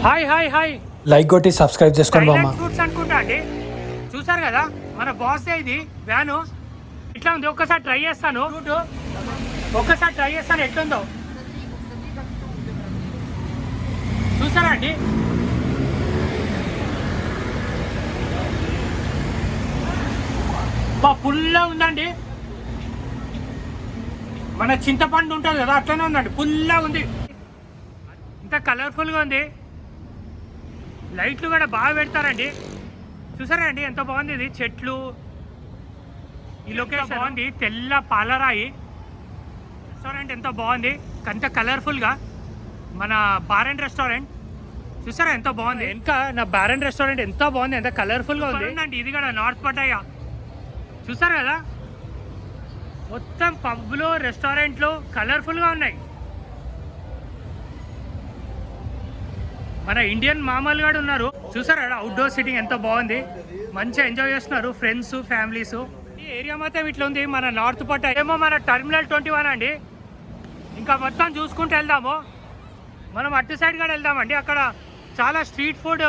Hi hi hi like కొట్టి subscribe చేసుకోండి మామ. ఫ్రూట్స్ అనుకుంటా అండి, చూసారు కదా మన బాస్ ఇది వ్యాను ఇట్లా ఉంది. ఒక్కసారి ట్రై చేస్తాను, ఒక్కసారి ట్రై చేస్తాను ఎట్లుందో చూసారా అండి. పుల్లా ఉందండి, మన చింతపండు ఉంటుంది కదా అట్లనే ఉందండి, పుల్లా ఉంది, ఇంత కలర్ఫుల్గా ఉంది. లైట్లు కూడా బాగా పెడతారండి, చూసారా అండి ఎంత బాగుంది ఇది. చెట్లు, ఈ లొకేషన్ బాగుంది, తెల్ల పాలరాయి. రెస్టారెంట్ ఎంత బాగుంది, ఎంత కలర్ఫుల్గా. మన బార్ అండ్ రెస్టారెంట్ చూసారా ఎంత బాగుంది. ఇంకా నా బార్ అండ్ రెస్టారెంట్ ఎంత బాగుంది, ఎంత కలర్ఫుల్గా ఉంది. ఇది కూడా నార్త్ పటాయా చూసారు కదా, మొత్తం పబ్లు రెస్టారెంట్లు కలర్ఫుల్గా ఉన్నాయి. మన ఇండియన్ మామూలు కూడా ఉన్నారు చూసారా, అవుట్డోర్ సిట్టింగ్ ఎంత బాగుంది, మంచిగా ఎంజాయ్ చేస్తున్నారు ఫ్రెండ్స్ ఫ్యామిలీస్. ఈ ఏరియా మొత్తం ఇట్లా ఉంది. మన నార్త్ పట్ట ఏమో మన టర్మినల్ 21 అండి. ఇంకా మొత్తం చూసుకుంటూ వెళ్దాము, మనం అటు సైడ్ కూడా వెళ్దామండి. అక్కడ చాలా స్ట్రీట్ ఫుడ్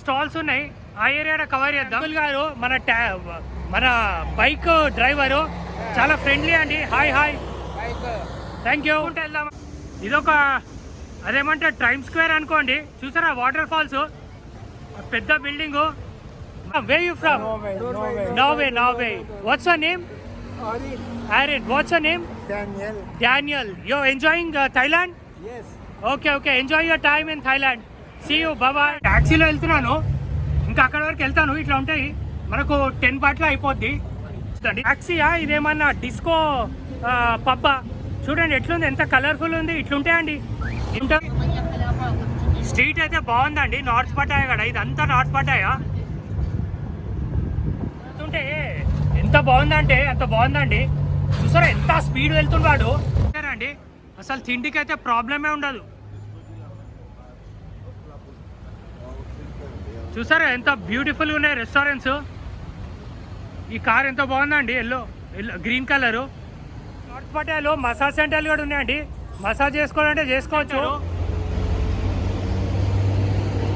స్టాల్స్ ఉన్నాయి, ఆ ఏరియా కవర్ చేద్దాం. గారు మన బైక్ డ్రైవరు చాలా ఫ్రెండ్లీ అండి. Hi hi, thank you. వెళ్దాం, ఇదొక అదేమంటే టైమ్ స్క్వేర్ అనుకోండి. చూసారా వాటర్ ఫాల్స్, పెద్ద building. Where you from? Norway. What's your name? Aaron. What's your name? Daniel. You're enjoying Thailand? Yes. Okay. Enjoy your time in Thailand. See you. Bye. టాక్సీలో వెళ్తున్నాను, ఇంకా అక్కడ వరకు వెళ్తాను. ఇట్లా ఉంటాయి, మనకు 10 పాటలు అయిపోద్ది. టాక్సీయా ఇదేమన్నా డిస్కో పబ్బా? చూడండి ఎట్లుంది, ఎంత కలర్ఫుల్ ఉంది. ఇట్లుంటాయండి. స్ట్రీట్ అయితే బాగుందండి, నార్త్ పటాయా కదా, ఇదంతా నార్త్ పటాయా. వెళ్తుంటే ఎంత బాగుందంటే అంత బాగుందండి. చూసారా ఎంత స్పీడ్ వెళ్తున్నాడు అండి. అసలు తిండికి అయితే ప్రాబ్లమే ఉండదు. చూసారా ఎంత బ్యూటిఫుల్గా ఉన్నాయి రెస్టారెంట్స్. ఈ కార్ ఎంత బాగుందండి, ఎల్లో గ్రీన్ కలరు. నార్త్ పటాయాలో మసాజ్ సెంటర్లు కూడా ఉన్నాయండి, మసాజ్ చేసుకోవాలంటే చేసుకోవచ్చు.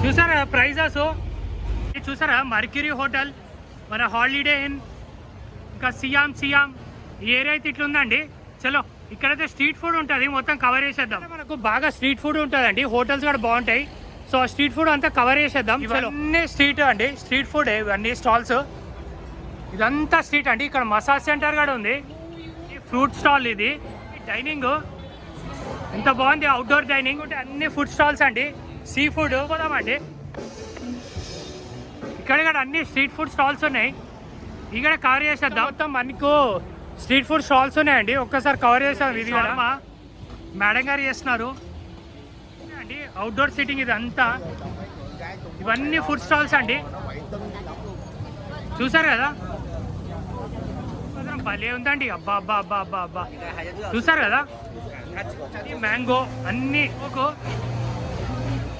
చూసారా ప్రైజెస్, చూసారా మర్క్యూరీ హోటల్, మన హాలిడే ఇన్, ఇంకా సియామ్ ఈ ఏరియా అయితే ఇట్లా ఉందండి. చలో ఇక్కడైతే స్ట్రీట్ ఫుడ్ ఉంటుంది, మొత్తం కవర్ చేసేద్దాం. మనకు బాగా స్ట్రీట్ ఫుడ్ ఉంటుందండి, హోటల్స్ కూడా బాగుంటాయి. సో స్ట్రీట్ ఫుడ్ అంతా కవర్ చేసేద్దాం. ఇవన్నీ స్ట్రీట్ అండి, స్ట్రీట్ ఫుడ్ ఇవన్నీ స్టాల్స్, ఇదంతా స్ట్రీట్ అండి. ఇక్కడ మసాజ్ సెంటర్ కూడా ఉంది, ఫ్రూట్ స్టాల్, ఇది డైనింగ్ ఎంత బాగుంది, అవుట్డోర్ డైనింగ్. అన్ని ఫుడ్ స్టాల్స్ అండి, సీ ఫుడ్ పోదామండి. ఇక్కడ కూడా అన్ని స్ట్రీట్ ఫుడ్ స్టాల్స్ ఉన్నాయి, ఇక్కడ కవర్ చేసేద్దాం. మొత్తం మనకు స్ట్రీట్ ఫుడ్ స్టాల్స్ ఉన్నాయండి, ఒక్కసారి కవర్ చేసాం. ఇది కూడా మేడం గారు చేస్తున్నారు అండి, అవుట్డోర్ సిట్టింగ్ ఇదంతా. ఇవన్నీ ఫుడ్ స్టాల్స్ అండి, చూసారు కదా భలే ఉందండి. అబ్బా చూసారు కదా, మ్యాంగో అన్ని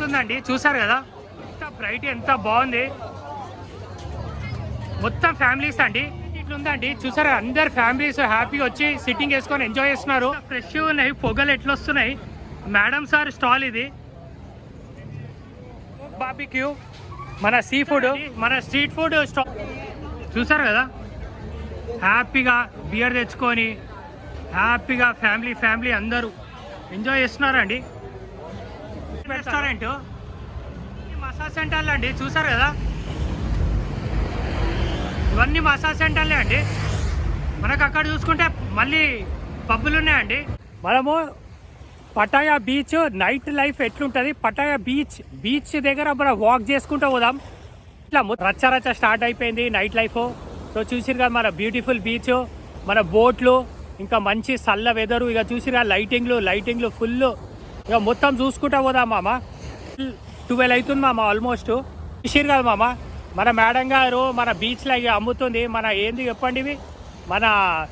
ఉందండి. చూసారు కదా ఎంత బ్రైట్, ఎంత బాగుంది. మొత్తం ఫ్యామిలీస్ అండి, ఇట్లుందండి. చూసారా అందరు ఫ్యామిలీస్ హ్యాపీగా వచ్చి సిట్టింగ్ వేసుకొని ఎంజాయ్ చేస్తున్నారు. ఫ్రెష్ ఉన్నాయి, పొగలు ఎట్లా వస్తున్నాయి. మేడం సార్ స్టాల్ ఇది, బార్బిక్యూ, మన సీ ఫుడ్, మన స్ట్రీట్ ఫుడ్ స్టాల్. చూసారు కదా హ్యాపీగా బియర్ తెచ్చుకొని హ్యాపీగా ఫ్యామిలీ అందరూ ఎంజాయ్ చేస్తున్నారండి. రెస్టారెంట్, మసాజ్ సెంటర్లు అండి, చూసారు కదా ఇవన్నీ మసాజ్ సెంటర్లే అండి. మనకు అక్కడ చూసుకుంటే మళ్ళీ పబ్బులు ఉన్నాయండి. మనము పటాయా బీచ్ నైట్ లైఫ్ ఎట్లుంటుంది, పటాయా బీచ్ దగ్గర మనం వాక్ చేసుకుంటూ పోదాం. ఇట్లా రచ్చ స్టార్ట్ అయిపోయింది నైట్ లైఫ్. సో చూసిరు కదా మన బ్యూటిఫుల్ బీచ్, మన బోట్లు, ఇంకా మంచి చల్ల వెదరు. ఇక చూసిరు కదా లైటింగ్లు ఫుల్. ఇక మొత్తం చూసుకుంటా పోదాం మామ. 12 అవుతుంది మామ ఆల్మోస్ట్. చూసిరు కదా మామ మన మేడం గారు మన బీచ్లో ఇక అమ్ముతుంది. మన ఏంది చెప్పండి ఇవి, మన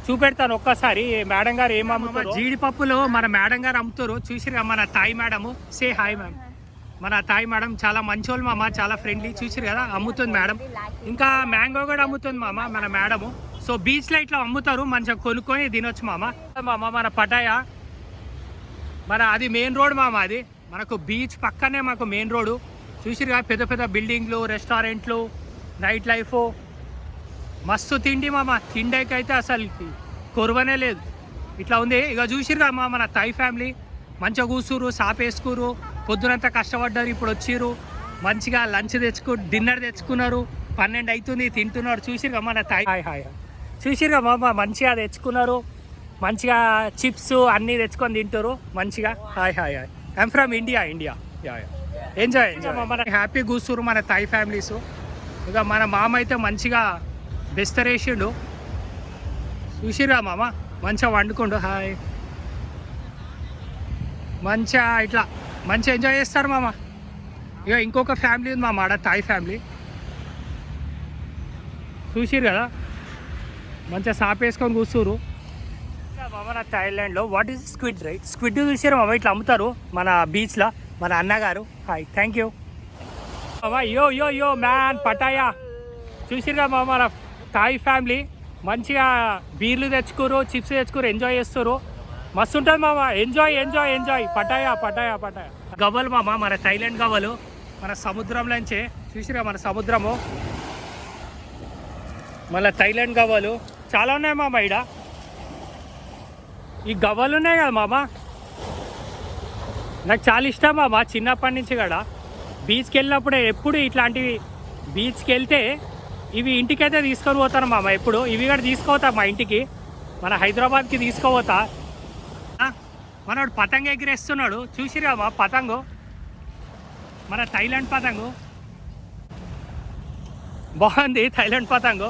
చూపెడతాను ఒక్కసారి. మేడం గారు ఏం అమ్ముతారు, జీడిపప్పులు మన మేడం గారు అమ్ముతారు. చూసిరు మన తాయి మేడము, సే హాయ్ మ్యామ్. మన తాయి మేడం చాలా మంచోళ్ళు మామ, చాలా ఫ్రెండ్లీ. చూసిరు కదా అమ్ముతుంది మేడం. ఇంకా మ్యాంగో కూడా అమ్ముతుంది మామ మన మేడము. సో బీచ్లో ఇట్లా అమ్ముతారు, మంచిగా కొనుక్కొని తినొచ్చు మామ. మన పటాయా, మన అది మెయిన్ రోడ్ మామ, అది మనకు బీచ్ పక్కనే మాకు మెయిన్ రోడ్డు చూసిరుగా, పెద్ద పెద్ద బిల్డింగ్లు, రెస్టారెంట్లు, నైట్ లైఫ్, మస్తు తిండి మామ. తిండికైతే అసలు కొరవనే లేదు, ఇట్లా ఉంది. ఇక చూసిరుగా మా మన థై ఫ్యామిలీ మంచిగా కూసురు, సాపేసుకురు, పొద్దునంతా కష్టపడ్డారు, ఇప్పుడు వచ్చిర్రు మంచిగా లంచ్ డిన్నర్ తెచ్చుకున్నారు. 12 అవుతుంది, తింటున్నారు. చూసిరుగా మన థై హాయ్ చూసిరుగా మామ, మంచిగా తెచ్చుకున్నారు, మంచిగా చిప్స్ అన్నీ తెచ్చుకొని తింటారు మంచిగా. Hi I'm from India yeah enjoy మన హ్యాపీ కూర్చురు మన థై ఫ్యామిలీస్. ఇక మన మామ అయితే మంచిగా బెస్తరేసిండు, చూసిరా మామ, మంచిగా వండుకుండు. హాయ్ మంచిగా ఇట్లా మంచిగా ఎంజాయ్ చేస్తారు మామ. ఇక ఇంకొక ఫ్యామిలీ ఉంది మామ ఆడ, థై ఫ్యామిలీ, చూసిరు కదా, మంచిగా సాపేసుకొని కూర్చురు మన థాయిలాండ్లో. What is squid right? Squid చూసారు మామ, ఇట్లా అమ్ముతారు మన బీచ్లో. మన అన్నగారు హాయ్, థ్యాంక్ యూ మామ. యో మ్యాన్ పటాయా చూసిరుగా మామ, మన థాయ్ ఫ్యామిలీ మంచిగా బీర్లు తెచ్చుకోరు, చిప్స్ తెచ్చుకోరు, ఎంజాయ్ చేస్తారు, మస్తు ఉంటుంది మామ. Enjoy Pattaya. గవ్వలు మామ, మన థాయిలాండ్ గవ్వలు మన సముద్రంలోంచే. చూసిరుగా మన సముద్రము, మన థాయిలాండ్ గవ్వలు చాలా ఉన్నాయి మామ. ఈడ ఈ గవ్వలు ఉన్నాయి కదా మామ, నాకు చాలా ఇష్టం మామ చిన్నప్పటి నుంచి కూడా. బీచ్కి వెళ్ళినప్పుడే ఎప్పుడు ఇట్లాంటివి, బీచ్కి వెళ్తే ఇవి ఇంటికైతే తీసుకొని పోతాను మామ. ఎప్పుడు ఇవి కూడా తీసుకుపోతా మా ఇంటికి, మన హైదరాబాద్కి తీసుకుపోతా. మనోడు పతంగ ఎగిరేస్తున్నాడు, చూసిరా మా పతంగు, మన థాయిలాండ్ పతంగు బాగుంది. థాయిలాండ్ పతంగు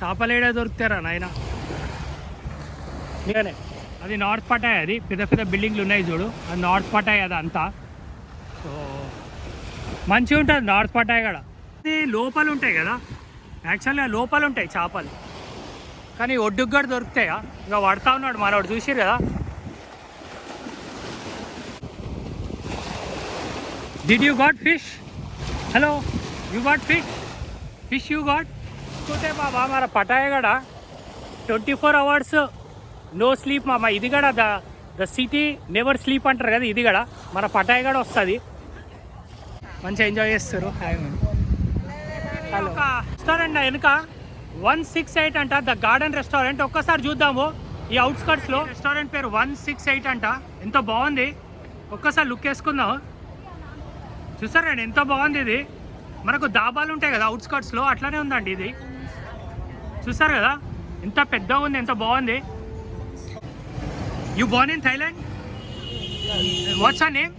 చేపలేడే దొరుకుతారా నాయన. నేనే అది నార్త్ పటాయ్, అది పెద్ద పెద్ద బిల్డింగ్లు ఉన్నాయి చూడు, అది నార్త్ పటాయ్. అది అంతా సో మంచిగా ఉంటుంది నార్త్ పటాయ్ కూడా. ఇది లోపల ఉంటాయి కదా, యాక్చువల్గా లోపల ఉంటాయి చేపలు, కానీ ఒడ్డుకు కూడా దొరుకుతాయా. ఇక పడతా ఉన్నాడు మనోడు, చూసిరు కదా. Did you got fish? Hello, you got fish you got? చూస్తే బాబా మన పటాయ్ కూడా 24 hours నో స్లీప్ మామ. ఇది కూడా ద సిటీ నెవర్ స్లీప్ అంటారు కదా, ఇది కూడా మన పటాయ్ కూడా వస్తుంది. మంచిగా ఎంజాయ్ చేస్తారు. హలో, రెస్టారెంట్ వెనుక 168 అంట, ద గార్డెన్ రెస్టారెంట్. ఒక్కసారి చూద్దాము ఈ అవుట్స్కట్స్లో. రెస్టారెంట్ పేరు 168 అంట, ఎంత బాగుంది. ఒక్కసారి లుక్ వేసుకుందాం. చూసారండి ఎంత బాగుంది ఇది. మనకు దాబాలు ఉంటాయి కదా అవుట్స్కట్స్లో, అట్లానే ఉందండి ఇది. చూసారు కదా ఎంత పెద్దగా ఉంది, ఎంత బాగుంది. You born in Thailand? What's your name?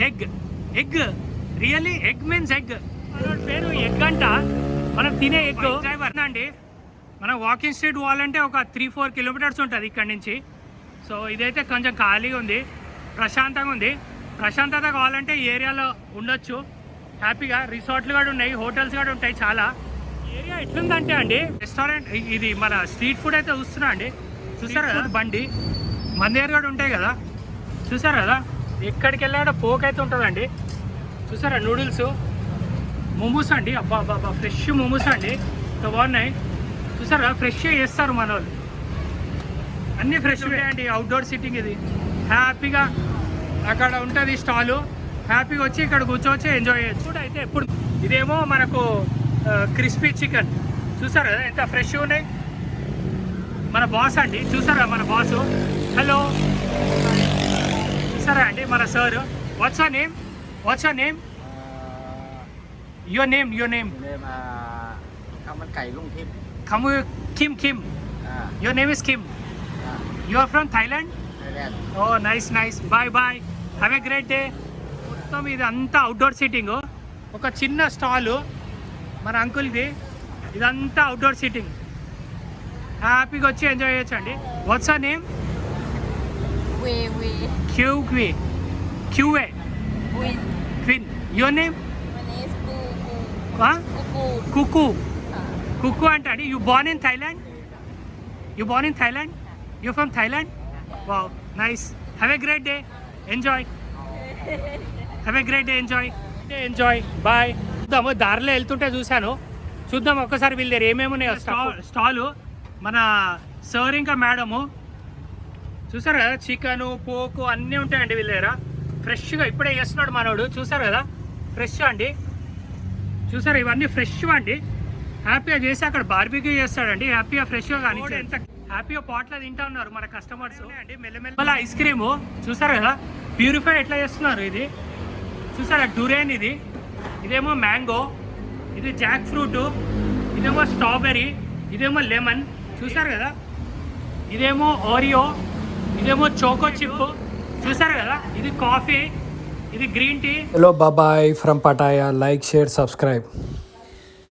Egg. Really? Egg means egg. పేరు ఎగ్ అంట, మనం తినే ఎగ్. డ్రైవర్ అండి, మనం వాకింగ్ స్ట్రీట్ పోవాలంటే ఒక 3-4 kilometers ఉంటుంది ఇక్కడ నుంచి. సో ఇదైతే కొంచెం ఖాళీగా ఉంది, ప్రశాంతంగా ఉంది. ప్రశాంతత కావాలంటే ఈ ఏరియాలో ఉండొచ్చు హ్యాపీగా. రిసార్ట్లు కూడా ఉన్నాయి, హోటల్స్ కూడా ఉంటాయి చాలా. ఏరియా ఎట్లుందంటే అండి, రెస్టారెంట్ ఇది మన స్ట్రీట్ ఫుడ్ అయితే చూస్తున్నా అండి. చూసారు కదా బండి, మన దగ్గర కూడా ఉంటాయి కదా, చూసారు కదా. ఎక్కడికి వెళ్ళాడో పోక్ అయితే ఉంటుందండి. చూసారా నూడిల్స్, మోమోస్ అండి, అబ్బా ఫ్రెష్ మోమోస్ అండి, ఎంత బాగున్నాయి. చూసారా ఫ్రెష్ చేస్తారు మన వాళ్ళు, అన్నీ ఫ్రెష్ ఉంటాయండి. అవుట్డోర్ సిట్టింగ్ ఇది, హ్యాపీగా అక్కడ ఉంటుంది స్టాలు, హ్యాపీగా వచ్చి ఇక్కడ కూర్చోవచ్చి ఎంజాయ్ చేయొచ్చు. ఫుడ్ అయితే ఎప్పుడు ఇదేమో మనకు క్రిస్పీ చికెన్, చూసారు కదా ఎంత ఫ్రెష్గా ఉన్నాయి. మన బాస్ అండి, చూసారా మన బాసు. హలో, చూసారా అండి మన sir. What's your name? Your name Kai Lung Kim. Kim. Your name is Kim. You are from Thailand? Thailand. Oh, nice. Bye. Have a great day. మొత్తం ఇది అంతా అవుట్డోర్ సీటింగ్. ఒక చిన్న స్టాలు మన అంకుల్ది, ఇదంతా అవుట్డోర్ సీటింగ్. హ్యాపీగా వచ్చి enjoy చేయొచ్చు అండి. What's your name? QA. Queen. Your name? Kuku అంటాడు. You born in Thailand? You from Thailand? Wow, nice. Have a great day. Enjoy. Bye. చూద్దాము, దారిలో వెళ్తుంటే చూద్దాం ఒక్కసారి వీళ్ళ దగ్గర ఏమేమి ఉన్నాయో. స్టాలు మన సార్ ఇంకా మేడము, చూసారు కదా చికెను పోకు అన్నీ ఉంటాయండి వీళ్ళ దగ్గర. ఫ్రెష్గా ఇప్పుడే చేస్తున్నాడు మనోడు, చూసారు కదా, ఫ్రెష్ అండి. చూసారు ఇవన్నీ ఫ్రెష్ అండి. హ్యాపీగా చేసి అక్కడ బార్బిక్యూ చేస్తాడండి, హ్యాపీగా ఫ్రెష్గా కానీ ఎంత హ్యాపీగా పాట్లో తింటా ఉన్నారు మన కస్టమర్స్ అండి. మెల్లమెల్ల ఐస్ క్రీము చూసారు కదా, ప్యూరిఫై ఎట్లా చేస్తున్నారు. ఇది చూసారా, డురేన్, ఇదేమో మ్యాంగో, ఇది జాక్ ఫ్రూట్, ఇదేమో స్ట్రాబెర్రీ, ఇదేమో లెమన్, చూసారు కదా, ఇదేమో ఓరియో, ఇదేమో చోకో చిప్, చూసారు కదా, ఇది కాఫీ, ఇది గ్రీన్ టీ. హలో బాబాయ్ from Pattaya. Like, share, subscribe.